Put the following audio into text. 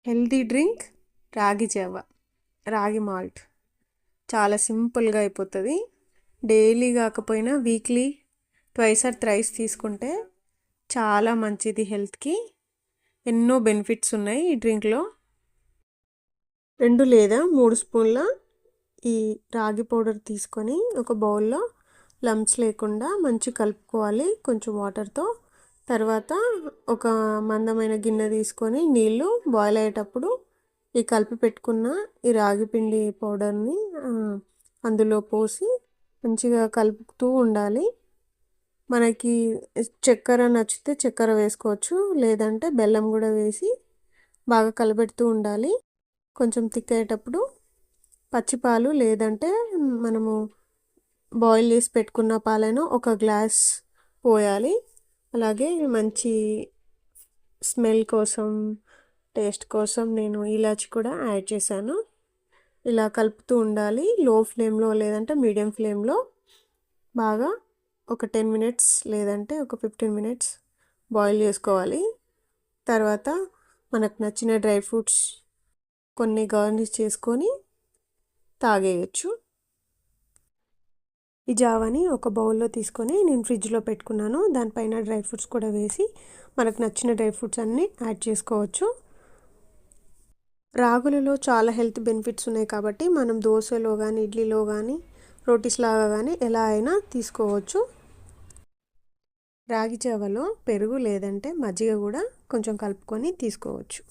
Healthy drink రాగి జావ, రాగి మాల్ట్. చాలా సింపుల్గా అయిపోతుంది. డైలీ కాకపోయినా వీక్లీ ట్వైస్ ఆర్ థ్రైస్ తీసుకుంటే చాలా మంచిది హెల్త్కి. ఎన్నో బెనిఫిట్స్ ఉన్నాయి ఈ డ్రింక్లో. 2 లేదా 3 స్పూన్ల ఈ రాగి పౌడర్ తీసుకొని ఒక బౌల్లో లంప్స్ లేకుండా మంచి కలుపుకోవాలి కొంచెం వాటర్తో. తర్వాత ఒక మందమైన గిన్నె తీసుకొని నీళ్ళు బాయిల్ అయ్యేటప్పుడు ఈ కలిపి పెట్టుకున్న ఈ రాగి పిండి పౌడర్ని అందులో పోసి మంచిగా కలుపుతూ ఉండాలి. మనకి చక్కెర నచ్చితే చక్కెర వేసుకోవచ్చు, లేదంటే బెల్లం కూడా వేసి బాగా కలబెడుతూ ఉండాలి. కొంచెం థిక్ అయ్యేటప్పుడు పచ్చిపాలు లేదంటే మనము బాయిల్ చేసి పెట్టుకున్న పాలైనా ఒక గ్లాస్ పోయాలి. అలాగే మంచి స్మెల్ కోసం, టేస్ట్ కోసం నేను ఇలాచి కూడా యాడ్ చేశాను. ఇలా కలుపుతూ ఉండాలి లో ఫ్లేమ్లో లేదంటే మీడియం ఫ్లేమ్లో. బాగా ఒక 10 మినిట్స్ లేదంటే ఒక 15 మినిట్స్ బాయిల్ చేసుకోవాలి. తర్వాత మనకు నచ్చిన డ్రై ఫ్రూట్స్ కొన్ని గార్నిష్ చేసుకొని తాగేయచ్చు. ఈ జావాని ఒక బౌల్లో తీసుకొని నేను ఫ్రిడ్జ్లో పెట్టుకున్నాను. దానిపైన డ్రై ఫ్రూట్స్ కూడా వేసి మనకు నచ్చిన డ్రై ఫ్రూట్స్ అన్నీ యాడ్ చేసుకోవచ్చు. రాగులలో చాలా హెల్త్ బెనిఫిట్స్ ఉన్నాయి కాబట్టి మనం దోశలో కానీ, ఇడ్లీలో కానీ, రోటీస్ లాగా కానీ ఎలా అయినా తీసుకోవచ్చు. రాగి జావలో పెరుగు లేదంటే మజ్జిగ కూడా కొంచెం కలుపుకొని తీసుకోవచ్చు.